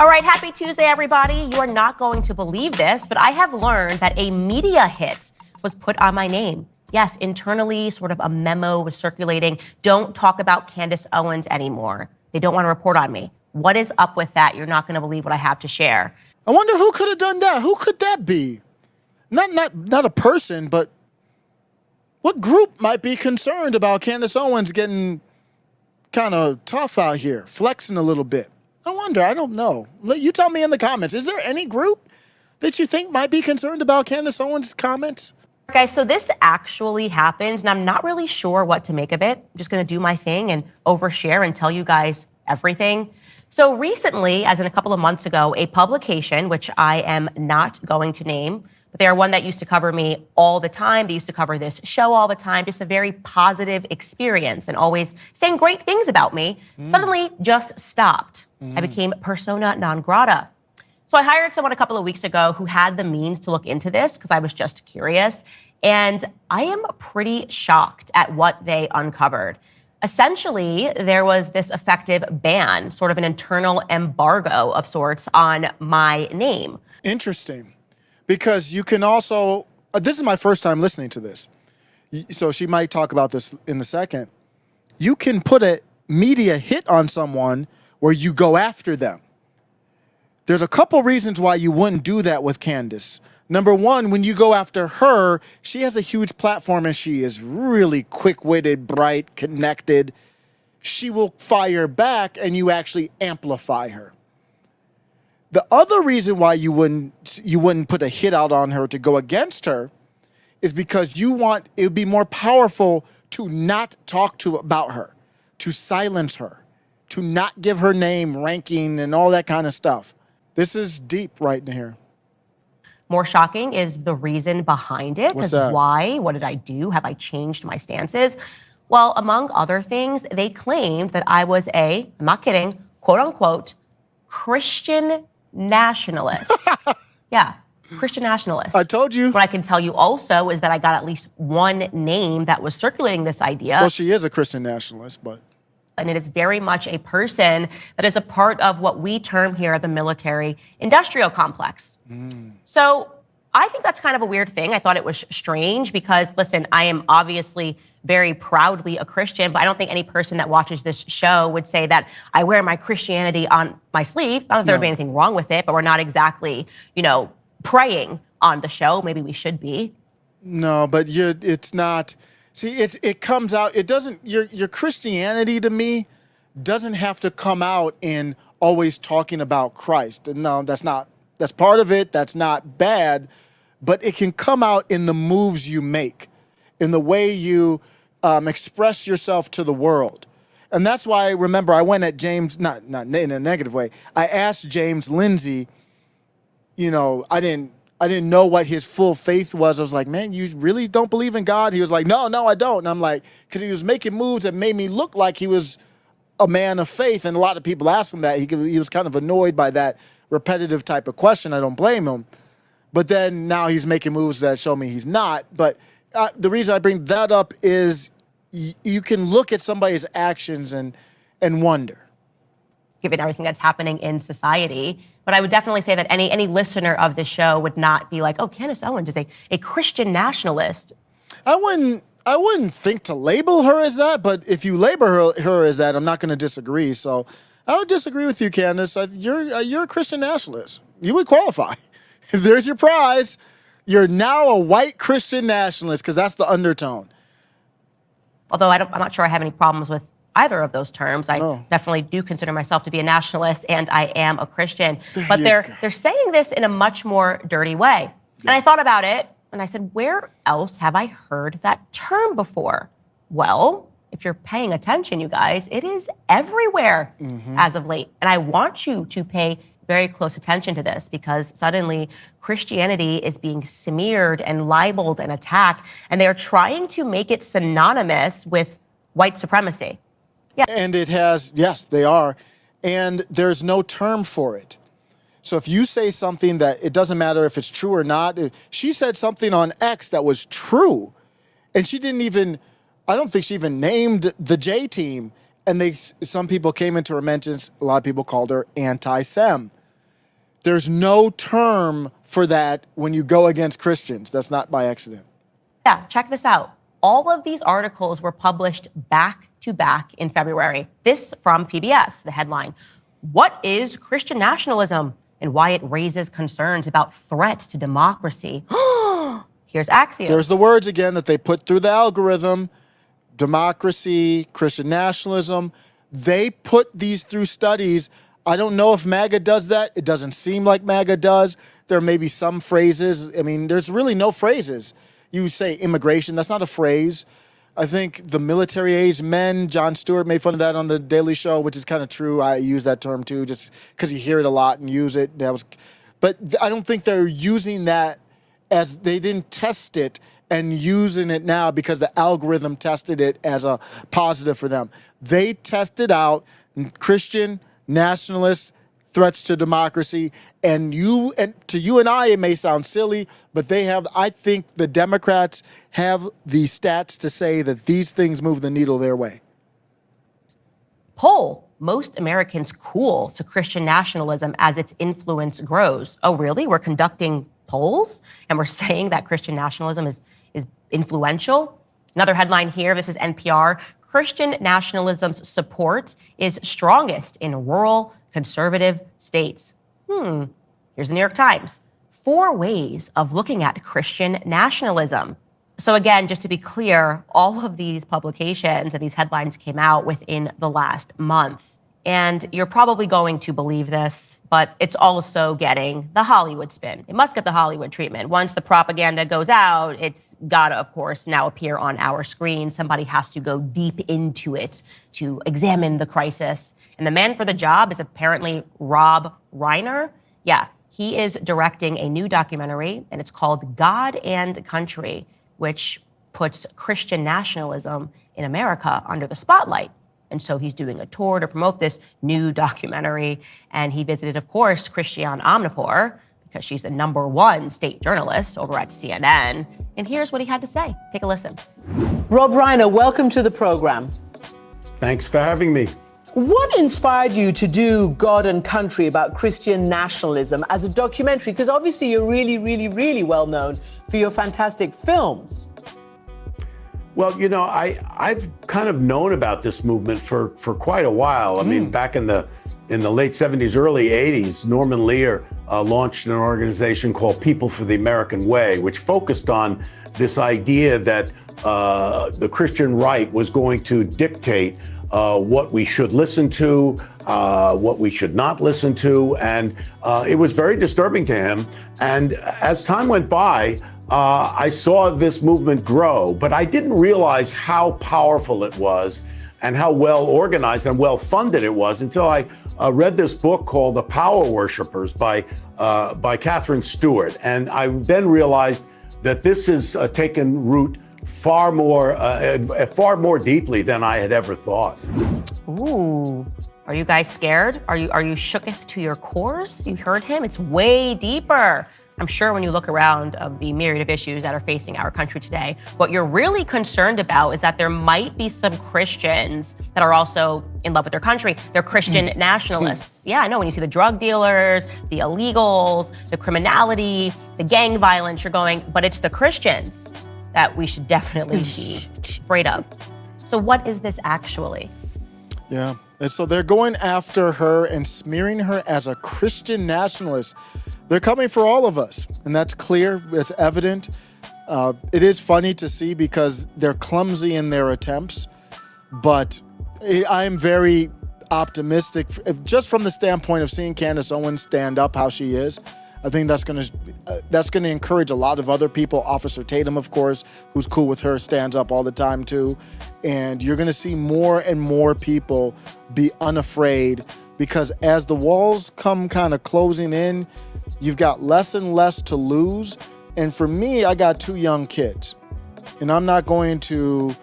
All right, happy Tuesday, everybody. You are not going to believe this, but I have learned that a media hit was put on my name. Yes, internally, sort of a memo was circulating. Don't talk about Candace Owens anymore. They don't want to report on me. What is up with that? You're not going to believe what I have to share. I wonder who could have done that. Who could that be? Not a person, but what group might be concerned about Candace Owens getting kind of tough out here, flexing a little bit? I wonder. I don't know. You tell me in the comments. Is there any group that you think might be concerned about Candace Owens' comments? Guys, so this actually happened, and I'm not really sure what to make of it. I'm just going to do my thing and overshare and tell you guys everything. So recently, as in a couple of months ago, a publication, which I am not going to name, but they are one that used to cover me all the time. They used to cover this show all the time, just a very positive experience and always saying great things about me, suddenly just stopped. I became persona non grata. So I hired someone a couple of weeks ago who had the means to look into this because I was just curious. And I am pretty shocked at what they uncovered. Essentially, there was this effective ban, sort of an internal embargo of sorts on my name. Interesting. Because you can also, this is my first time listening to this, so she might talk about this in a second. You can put a media hit on someone where you go after them. There's a couple reasons why you wouldn't do that with Candace. Number one, when you go after her, she has a huge platform and she is really quick-witted, bright, connected. She will fire back and you actually amplify her. The other reason why you wouldn't put a hit out on her to go against her is because it would be more powerful to not talk about her, to silence her, to not give her name, ranking, and all that kind of stuff. This is deep right in here. More shocking is the reason behind it. What's that? Why? What did I do? Have I changed my stances? Well, among other things, they claimed that I was I'm not kidding, quote unquote, Christian nationalist. Yeah, Christian nationalist. I told you. What I can tell you also is that I got at least one name that was circulating this idea. Well, she is a Christian nationalist, but. And it is very much a person that is a part of what we term here the military-industrial complex. So I think that's kind of a weird thing. I thought it was strange because, listen, I am obviously very proudly a Christian, but I don't think any person that watches this show would say that I wear my Christianity on my sleeve. I don't think there would be anything wrong with it, but we're not exactly, praying on the show. Maybe we should be. No, but it's not. See, it comes out. It doesn't. Your Christianity to me doesn't have to come out in always talking about Christ. No, that's not. That's part of it. That's not bad, but it can come out in the moves you make, in the way you express yourself to the world. And that's why, remember, I went at James, not in a negative way. I asked James Lindsay, I didn't know what his full faith was. I was like, man, you really don't believe in God? He was like, no, I don't. And I'm like, because he was making moves that made me look like he was a man of faith. And a lot of people asked him that. He was kind of annoyed by that repetitive type of question. I don't blame him. But then now he's making moves that show me he's not. But the reason I bring that up is you can look at somebody's actions and wonder. Given everything that's happening in society. But I would definitely say that any listener of the show would not be like, oh, Candace Owens is a Christian nationalist. I wouldn't think to label her as that, but if you label her as that, I'm not going to disagree. So I would disagree with you, Candace. You're a Christian nationalist. You would qualify. There's your prize. You're now a white Christian nationalist because that's the undertone. Although I'm not sure I have any problems with either of those terms. I definitely do consider myself to be a nationalist, and I am a Christian. But they're saying this in a much more dirty way. And I thought about it, and I said, where else have I heard that term before? Well, if you're paying attention, you guys, it is everywhere as of late. And I want you to pay very close attention to this because suddenly Christianity is being smeared and libeled and attacked, and they are trying to make it synonymous with white supremacy. Yeah. And it has, yes, they are. And there's no term for it. So if you say something that it doesn't matter if it's true or not, she said something on X that was true. And she didn't even, I don't think she even named the J team. And some people came into her mentions, a lot of people called her anti-Sem. There's no term for that when you go against Christians. That's not by accident. Yeah, check this out. All of these articles were published back to back in February. This from PBS, the headline, "What is Christian nationalism and why it raises concerns about threats to democracy?" Here's Axios. There's the words again that they put through the algorithm: democracy, Christian nationalism. They put these through studies. I don't know if MAGA does that. It doesn't seem like MAGA does. There may be some phrases. I mean, there's really no phrases. You say immigration, that's not a phrase. I think the military-aged men, Jon Stewart made fun of that on the Daily Show, which is kind of true. I use that term too, just because you hear it a lot and use it. But I don't think they're using that as they didn't test it and using it now because the algorithm tested it as a positive for them. They tested out Christian nationalist threats to democracy, and to you and I, it may sound silly, but I think the Democrats have the stats to say that these things move the needle their way. Poll most Americans cool to Christian nationalism as its influence grows. Oh, really? We're conducting polls and we're saying that Christian nationalism is influential? Another headline here, this is NPR. Christian nationalism's support is strongest in rural conservative states. Here's the New York Times. 4 ways of looking at Christian nationalism. So again, just to be clear, all of these publications and these headlines came out within the last month. And you're probably going to believe this, but it's also getting the Hollywood spin. It must get the Hollywood treatment. Once the propaganda goes out, it's gotta, of course, now appear on our screen. Somebody has to go deep into it to examine the crisis. And the man for the job is apparently Rob Reiner. Yeah, he is directing a new documentary, and it's called God and Country, which puts Christian nationalism in America under the spotlight. And so he's doing a tour to promote this new documentary. And he visited, of course, Christiane Amanpour, because she's the #1 state journalist over at CNN. And here's what he had to say. Take a listen. Rob Reiner, welcome to the program. Thanks for having me. What inspired you to do God and Country about Christian nationalism as a documentary? Because obviously you're really, really, really well known for your fantastic films. Well, you know, I've kind of known about this movement for quite a while. I mean, back in the late 70s, early 80s, Norman Lear launched an organization called People for the American Way, which focused on this idea that the Christian right was going to dictate what we should listen to, what we should not listen to. And it was very disturbing to him. And as time went by, I saw this movement grow, but I didn't realize how powerful it was and how well organized and well funded it was until I read this book called The Power Worshippers by Catherine Stewart. And I then realized that this has taken root far more deeply than I had ever thought. Ooh, are you guys scared? Are you shooketh to your cores? You heard him? It's way deeper. I'm sure when you look around of the myriad of issues that are facing our country today, what you're really concerned about is that there might be some Christians that are also in love with their country. They're Christian nationalists. Yeah, I know when you see the drug dealers, the illegals, the criminality, the gang violence, you're going, but it's the Christians that we should definitely be afraid of. So what is this actually? Yeah, and so they're going after her and smearing her as a Christian nationalist. They're coming for all of us, and that's clear, it's evident. It is funny to see because they're clumsy in their attempts, but I am very optimistic, just from the standpoint of seeing Candace Owens stand up how she is. I think that's going to encourage a lot of other people. Officer Tatum, of course, who's cool with her, stands up all the time too. And you're going to see more and more people be unafraid, because as the walls come kind of closing in, you've got less and less to lose. And for me, I got 2 young kids, and I'm not going to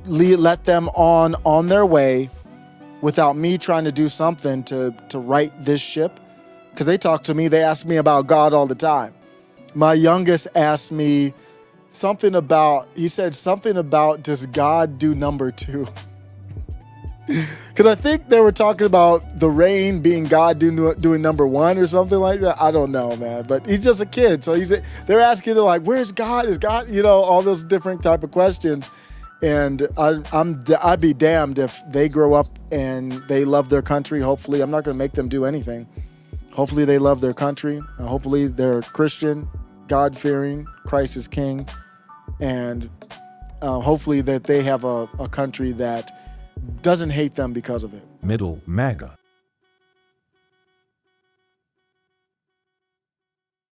let them on their way without me trying to do something to right this ship. Because they talk to me, they ask me about God all the time. My youngest asked me he said something about, does God do number 2? Because I think they were talking about the rain being God doing number one or something like that. I don't know, man. But he's just a kid, so they're asking him like, "Where's God? Is God?" All those different type of questions. And I'd be damned if they grow up and they love their country. Hopefully, I'm not going to make them do anything. Hopefully, they love their country. Hopefully, they're Christian, God-fearing, Christ is King, and hopefully that they have a country that doesn't hate them because of it. Middle MAGA.